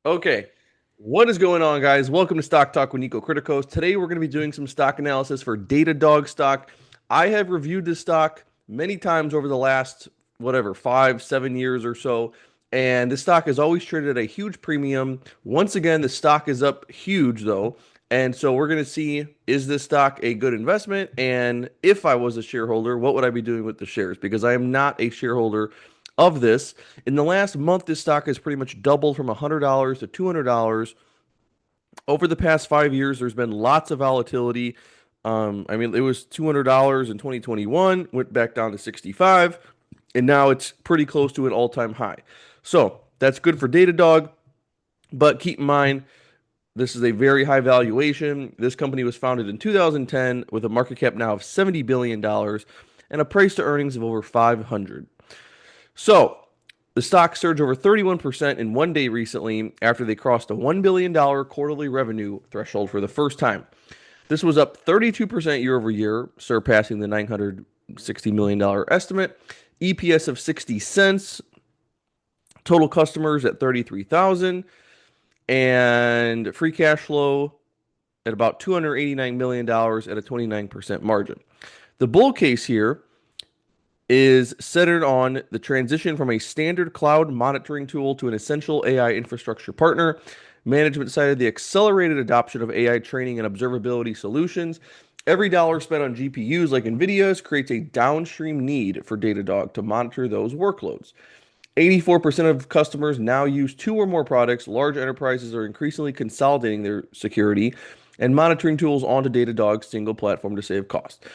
Okay, what is going on, guys? Welcome to Stock Talk with Nico Criticos. Today, we're going to be doing some stock analysis for Datadog stock. I have reviewed this stock many times over the last, whatever, 5, 7 years or so, and this stock has always traded at a huge premium. Once again, the stock is up huge, though, and so we're going to see, is this stock a good investment? And if I was a shareholder, what would I be doing with the shares? Because I am not a shareholder of this. In the last month, this stock has pretty much doubled from $100 to $200. Over the past 5 years, there's been lots of volatility. I mean, it was $200 in 2021, went back down to 65, and now it's pretty close to an all-time high. So that's good for Datadog, but keep in mind, this is a very high valuation. This company was founded in 2010 with a market cap now of $70 billion dollars and a price to earnings of over 500. So the stock surged over 31% in one day recently after they crossed the $1 billion quarterly revenue threshold for the first time. This was up 32% year over year, surpassing the $960 million estimate. EPS of 60 cents, total customers at 33,000, and free cash flow at about $289 million at a 29% margin. The bull case here is centered on the transition from a standard cloud monitoring tool to an essential AI infrastructure partner. Management cited the accelerated adoption of AI training and observability solutions. Every dollar spent on GPUs like NVIDIA's creates a downstream need for Datadog to monitor those workloads. 84% of customers now use two or more products. Large enterprises are increasingly consolidating their security and monitoring tools onto Datadog's single platform to save cost.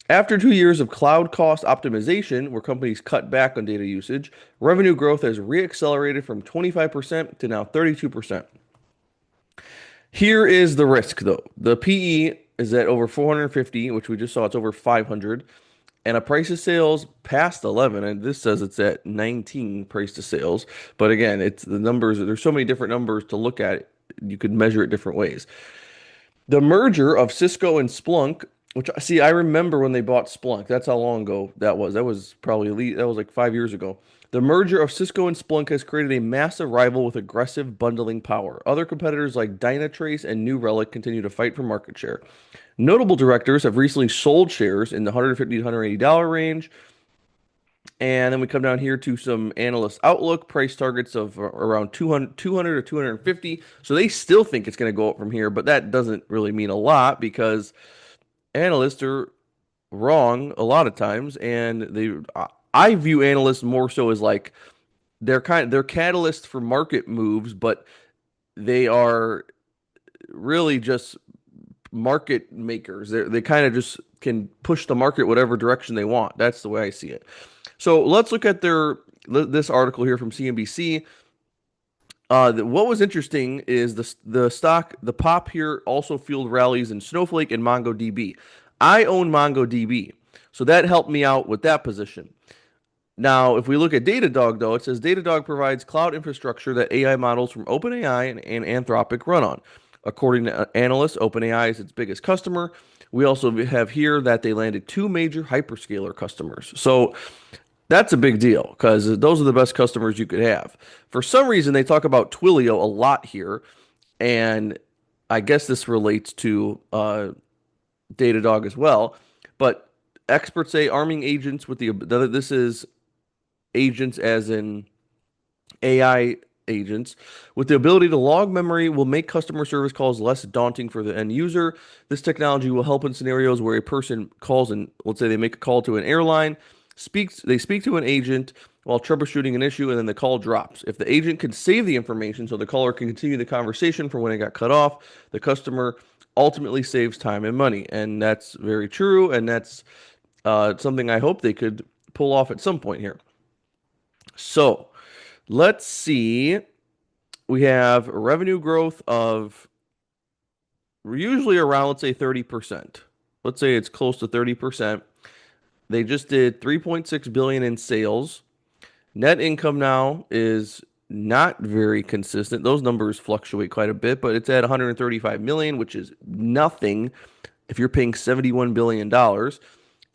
After 2 years of cloud cost optimization, where companies cut back on data usage, revenue growth has reaccelerated from 25% to now 32%. Here is the risk, though. The PE is at over 450, which we just saw it's over 500, and a price to sales past 11. And this says it's at 19 price to sales. But again, it's the numbers, there's so many different numbers to look at. You could measure it different ways. The merger of Cisco and Splunk, which see, I remember when they bought Splunk. That's how long ago that was. That was probably that was like 5 years ago. The merger of Cisco and Splunk has created a massive rival with aggressive bundling power. Other competitors like Dynatrace and New Relic continue to fight for market share. Notable directors have recently sold shares in the $150 to $180 range. And then we come down here to some analyst outlook, price targets of around 200 to 250. So they still think it's going to go up from here, but that doesn't really mean a lot because analysts are wrong a lot of times, and I view analysts more so as like they're catalysts for market moves, but they are really just market makers. They kind of just can push the market whatever direction they want. That's the way I see it. So let's look at this article here from CNBC. What was interesting is the pop here also fueled rallies in Snowflake and MongoDB. I own MongoDB, so that helped me out with that position. Now, if we look at Datadog, though, it says Datadog provides cloud infrastructure that AI models from OpenAI and Anthropic run on. According to analysts, OpenAI is its biggest customer. We also have here that they landed two major hyperscaler customers. So that's a big deal because those are the best customers you could have. For some reason, they talk about Twilio a lot here, and I guess this relates to Datadog as well. But experts say arming agents with this is agents as in AI agents with the ability to log memory will make customer service calls less daunting for the end user. This technology will help in scenarios where a person calls and let's say they make a call to an airline, they speak to an agent while troubleshooting an issue and then the call drops. If the agent can save the information so the caller can continue the conversation from when it got cut off, the customer ultimately saves time and money. And that's very true. And that's something I hope they could pull off at some point here. So let's see. We have revenue growth of usually around, let's say, 30%. Let's say it's close to 30%. They just did 3.6 billion in sales. Net income now is not very consistent. Those numbers fluctuate quite a bit, but it's at 135 million, which is nothing if you're paying $71 billion.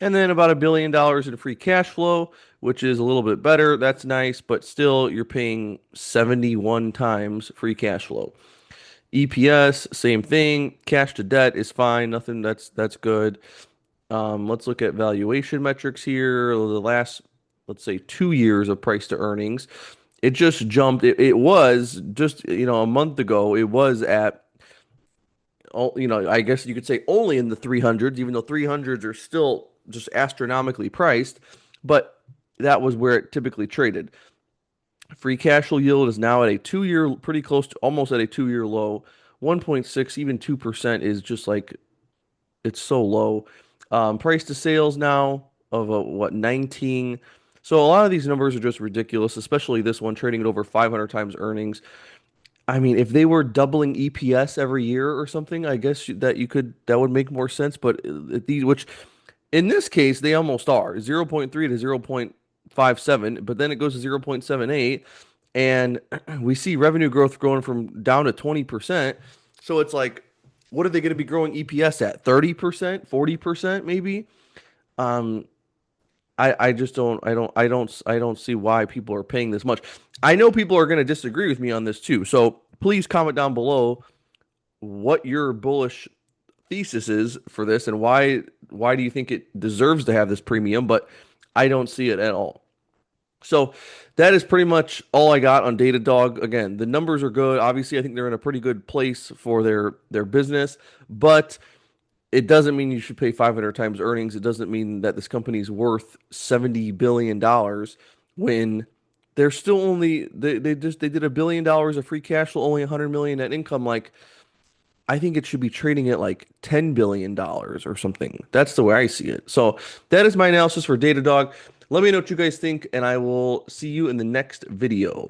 And then about $1 billion in free cash flow, which is a little bit better. That's nice, but still you're paying 71 times free cash flow. EPS, same thing. Cash to debt is fine. Nothing that's good. Let's look at valuation metrics here. The last, let's say, 2 years of price to earnings. It just jumped. It was just, a month ago, it was at, I guess you could say only in the 300s, even though 300s are still just astronomically priced. But that was where it typically traded. Free cash flow yield is now at a 2 year, pretty close to almost at a 2 year low. 1.6, even 2% is just like it's so low. Price to sales now of what 19. So a lot of these numbers are just ridiculous, especially this one trading at over 500 times earnings. I mean, if they were doubling EPS every year or something, I guess that would make more sense. But these, which in this case they almost are, 0.3 to 0.57, but then it goes to 0.78, and we see revenue growth growing from down to 20%. So it's like, what are they going to be growing EPS at? 30%, 40% maybe? Um, I just don't see why people are paying this much. I know people are going to disagree with me on this too. So please comment down below what your bullish thesis is for this and why do you think it deserves to have this premium, but I don't see it at all. So that is pretty much all I got on Datadog. Again, the numbers are good. Obviously, I think they're in a pretty good place for their business, but it doesn't mean you should pay 500 times earnings. It doesn't mean that this company's worth $70 billion when they're still only they did $1 billion of free cash flow, only 100 million net income. Like, I think it should be trading at like $10 billion or something. That's the way I see it. So that is my analysis for Datadog. Let me know what you guys think, and I will see you in the next video.